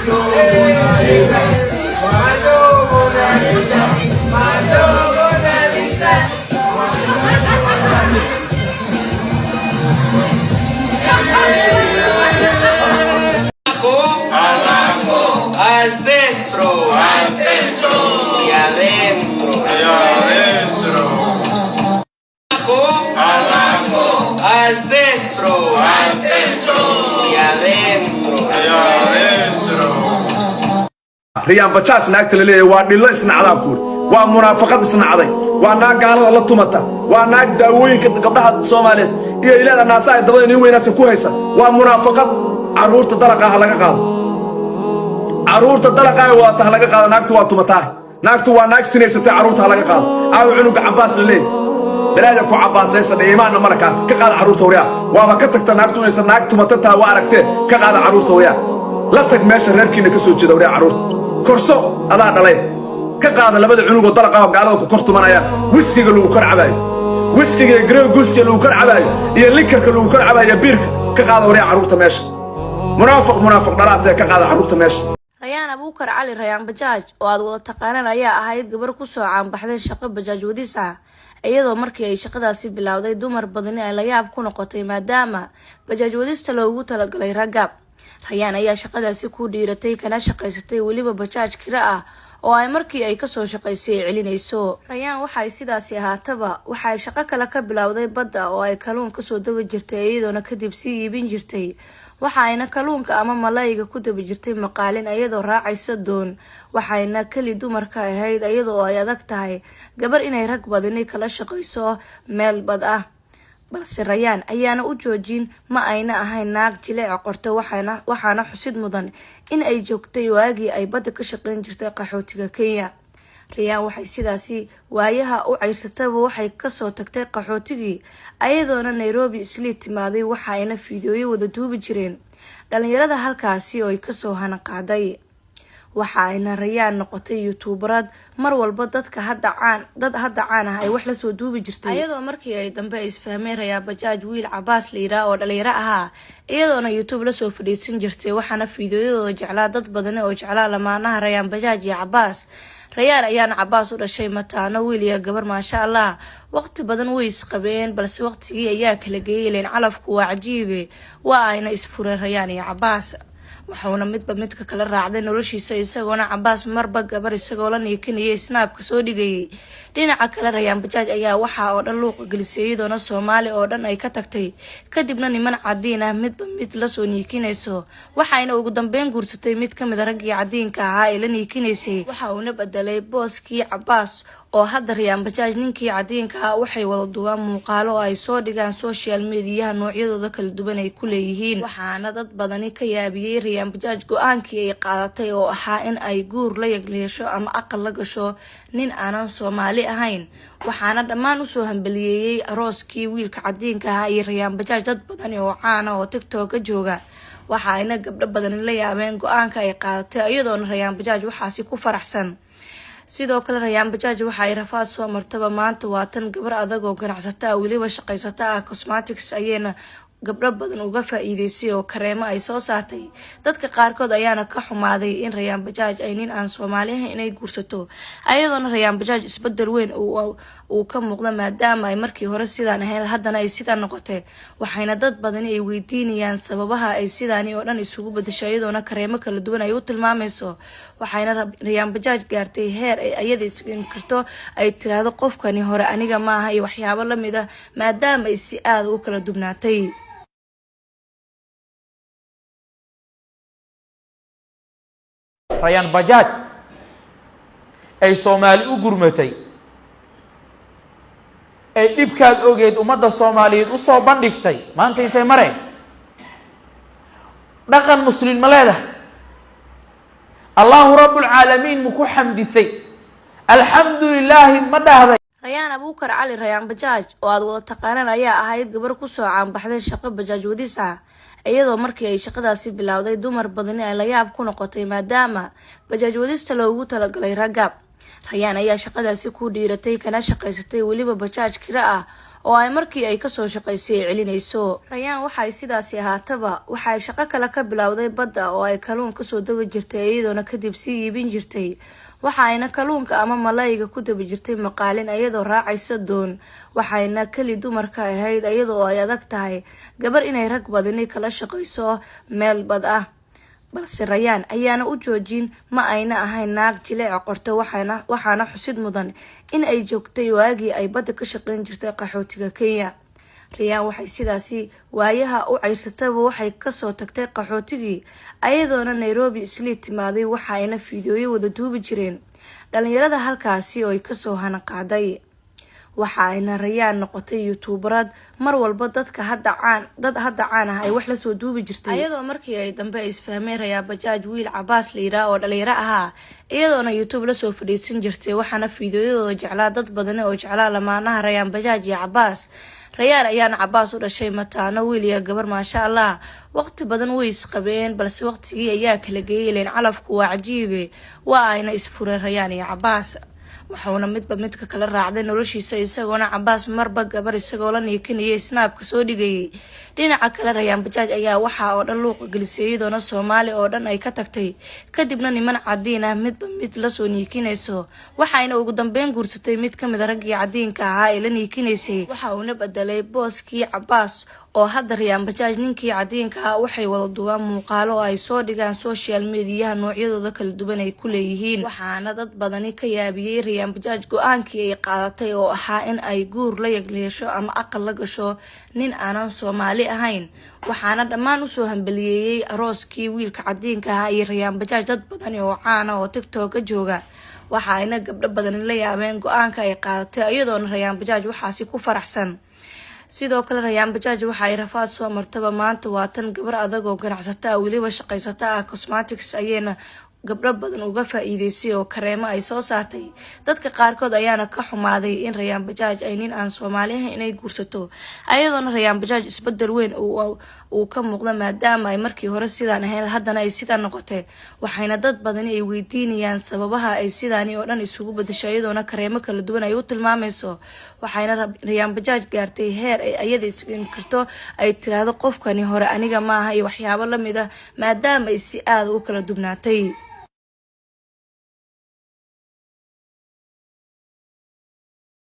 Al centro, y adentro, abajo, al centro, y adentro. riyaan bajaaj naagta la leeyahay waa dhilo isnacdaa kuur waa munaafaqad isnacday waa naag gaalada la tumata waa naag daawooyinka gabdhaha Soomaaliyeed iyo ilaada naasaha dabada in weynaasan ku haysa waa munaafaqad caruurta dalaqa laga qaado caruurta dalaqa waa ta laga qaado naagtu waa tumataa naagtu waa naag sinaysatay caruurta laga qaado aaw cunuga Cabaas la leeyahay balaada ku Cabaasaysan iimaanna markaas ka qaado caruurta wariya waaba ka tagta naagtu inaysan naag tumata taa waa aragtee ka qaado caruurta wariya la tag meesha reerkiina ka soo jeeda wariya caruurta korso adaa dhalay ka qaada labada cunug oo dalaqa gaalada ku kortumanaya wiskiga lagu kor cabayo wiskiga green gooska lagu kor cabayo iyo likarka lagu kor cabayo biirka ka qaada wariya caruurta meesha munaafiq dhalaatay ka qaada caruurta meesha Rayaan Abuukar Cali Rayaan Bajaaj oo aad wada taqaanaan ayaa ahayd gabar ku soo caan baxday shaqo bajaaj wadis ah iyadoo markii ay shaqadaasi bilowday dumar badan ay la yaab ku noqotay maadaama bajaaj wadista loogu talagalay ragab Rayaan ayaa shaqadaasi ku dhiiratay kana shaqaysatay waliba bajaaj kira ah oo ay markii ay ka soo shaqaysay celinayso Rayaan waxay sidaasi ahaataba waxay shaqo kale ka bilowday badda oo ay kaluun ka soo daba jirtay iyadoo kadib si iibin jirtay waxayna kaluunka ama malayga ku daba jirtay maqaalin iyadoo raacaysa doon waxayna kali dumarka ahayd iyadoo ay adag tahay gabar inay rag badani kala shaqayso meel bad ah balse Rayaan ayaana u joojin ma ayna ahayn naag jileec qorto waxaana xusid mudan in ay joogtay waagii ay badda ka shaqeyn jirtay qaxootiga Kenya Rayaan waxay sidaasi waayaha u caysataba waxay ka soo tagtay qaxootigii ayadoona Nairobi isla timaaday waxayna fiidiyooyin wada duubi jireen dhalinyarada halkaasi oo ay ka soo hana qaaday waxayna Rayaan noqotay youtuberad mar walba dadka hadda caan ah ay wax la soo duubi jirtay ayadoo markii ay dambe isfahmeen Rayaan Bajaaj wiil Cabaas Liira oo dhalinyaro ahaa iyadoona YouTube la soo fadhiisan jirtay waxaana fiidiyooyadooda jeclaa dad badan oo jeclaa lamaanaha Rayaan Bajaaj iyo Cabaas Rayaan ayaana Cabaas u dhashay mataano wiil iyo gabar maasha Allah waqti badan way isqabeen balse waqtigii ayaa kala geeyeen calafku waa cajiibe waa ayna isfureen Rayaan iyo Cabaas waxaana midka kala raacday noloshiisa isagoona Cabaas marba gabar isagoo la niikinayay snaapka soo dhigay dhinaca kale Rayaan Bajaaj ayaa waxa oo dhan luuq galisay iyadoo Soomaali oo dhan ay ka tagtay kadibna niman cadiin ah mid la soo niikinayso waxayna ugu dambeyn guursatay mid kamid ah raggii cadiinka ahaa ee la niikinaysay waxa uu badalay booskii Cabaas oo hadda Rayaan Bajaaj ninkii cadiinka ah waxay wada duubaan muuqaalo ay soo dhigaan social media noocyadooda kala duwan ay ku leeyihiin waxaana dad badani ka yaabiyay Rayaan Bajaaj go'aankii ay qaadatay oo ahaa in ay guur la yeesho ama aqal la gasho nin aanan Soomaali ahayn waxaana dhammaan u soo hambaliyeeyay arooskii wiilka cadiinka ah iyo Rayaan Bajaaj dad badan oo caan ah oo TikTok ka jooga waxaana gabdho badan la yaabeen go'aanka ay qaadatay iyadoona Rayaan Bajaaj waxaasi ku faraxsan sidoo kale Rayaan Bajaaj waxay rafaad soo martaba maanta waa tan gabar adag oo ganacsata waliba shaqaysata cosmetics ayayna gabdho badan uga faa'iideysay oo kareemo ay soo saartay dadka qaarkood ayaana ka xumaaday in Rayaan Bajaaj ay nin aan Soomaali ahayn inay guursato ayadoona Rayaan Bajaaj isbedel weyn uu ka muuqdo maadaama ay markii hore sidaan ahayd haddana ay sidaan noqotay waxayna dad badan ay weydiinayaan sababaha ay sidaan oo dhan isugu bedeshay ayadoona kareemo kala duwan ay u tilmaamayso waxayna Rayaan Bajaaj gaartay heer ay ayada iskin karto ay tiraahdo qofkani hore aniga ma aha iyo waxyaabo la mid ah maadaama ay si aad u kala dubnaatay Rayaan Bajaaj ay Soomaali u gurmatay ay dhibkaad ogeed ummadda Soomaaliyeed u soo bandhigtay maanta intay mareen dhaqan muslim ma leedahay Allahu Rabbul Caalamiin mu ku xamdisay alxamdulillah ma dhahday Rayaan Abuukar Cali Rayaan Bajaaj oo aad wada taqaanaan ayaa ahayd gabar ku soo caan baxday shaqo bajaaj wadis ah iyadoo markii ay shaqadaasi bilowday dumar badan ay la yaab ku noqotay maadaama bajaaj wadista loogu talagalay ragab Rayaan ayaa shaqadaasi ku dhiiratay kana shaqaysatay waliba bajaaj kira ah oo ay markii ay kasoo shaqaysay ay celinayso. Rayaan waxay sidaasi ahaataba waxay shaqo kale ka bilowday badda oo ay kalluun kasoo daba jirtay iyadoona kadib sii iibin jirtay. waxayna kalluunka ama malayga ku daba jirtay maqaalin iyadoo raacaysa doon. waxayna kali dumarka ahayd iyadoo ay adag tahay gabar inay rag badani kala shaqayso meel bad ah. balse Rayaan ayaana u joojin, ma ayna ahayn naag jileec qorto, waxaana xusid mudan in ay joogtay waagii ay badda ka shaqayn jirtay qaxootiga Kenya. Rayaan waxay sidaasi waayaha u caysataba waxay kasoo tagtay qaxootigii ayadoona Nairobi isla timaaday, waxayna fiidiyooyo wada duubi jireen dhalinyarada halkaasi oo ay kasoo hana qaaday. waxayna Rayaan noqotay youtuberad mar walba dad hadda caan ah ay wax la soo duubi jirtay, iyadoo markii ay dambe isfahmeen Rayaan Bajaaj wiil Cabaas la yiraahdo oo dhalinyaro ahaa iyadoona YouTube la soo fadhiisan jirtay. waxaana fiidiyooyadooda jeclaa dad badan oo jeclaa lamaanaha Rayaan Bajaaj iyo Cabaas. Rayaan ayaana Cabaas u dhashay mataano wiil iyo gabar maasha Allah. waqti badan way isqabeen balse waqtigii ayaa kala geeyeen, calafku waa cajiibe, waa ayna isfureen Rayaan iyo Cabaas. waxauna midba midka kala raacday noloshiisa, isagoona Cabaas marba gabar isagoo la niikinayay snaabka soo dhigayay. dhinaca kale Rayaan Bajaaj ayaa waxa oo dhan luuqa gelisay iyadoona Soomaali oo dhan ay ka tagtay, kadibna niman cadiin ah midba mid la soo niikinayso. waxayna ugu dambeyn guursatay mid kamid ah raggii cadiinka ahaa ee la niikinaysay. waxa uuna bedelay booskii Cabaas oo hadda Rayaan Bajaaj ninkii cadiinka ah waxay wada duubaan muuqaalo ay soo dhigaan social media noocyadooda kala duwan ay ku leeyihiin. waxaana dad badani ka yaabiyay Rayaan Bajaaj go'aankii ay qaadatay oo ahaa in ay guur la yeesho ama aqal la gasho nin aanan Soomaali ahayn. waxaana dhammaan u soo hambaliyeeyay arooskii wiilka cadiinka ah iyo Rayaan Bajaaj dad badan oo caan ah oo TikTok ka jooga. waxayna gabdho badan la yaabeen go'aanka ay qaadatay iyadoona Rayaan Bajaaj waxaasi ku faraxsan. sidoo kale Rayaan Bajaaj waxay rafaad soo martaba maanta waa tan gabar adag oo ganacsata waliba shaqaysata cosmetics ayayna gabdho badan uga faa'iideysay oo kareemo ay soo saartay. dadka qaarkood ayaana ka xumaaday in Rayaan Bajaaj ay nin aan Soomaali ahayn inay guursato, ayadoona Rayaan Bajaaj isbedel weyn uu ka muuqda maadaama ay markii hore sidaan ahayn haddana ay sidaan noqotay. waxayna dad badan ay weydiinayaan sababaha ay sidaani oo dhan isugu bedeshay, iyadoona kareemo kala duwan ay u tilmaamayso. waxayna Rayaan Bajaaj gaartay heer ay ayada iskin karto ay tiraahdo qofkani hore aniga maaha iyo waxyaabo la mid ah maadaama ay si aad u kala dubnaatay.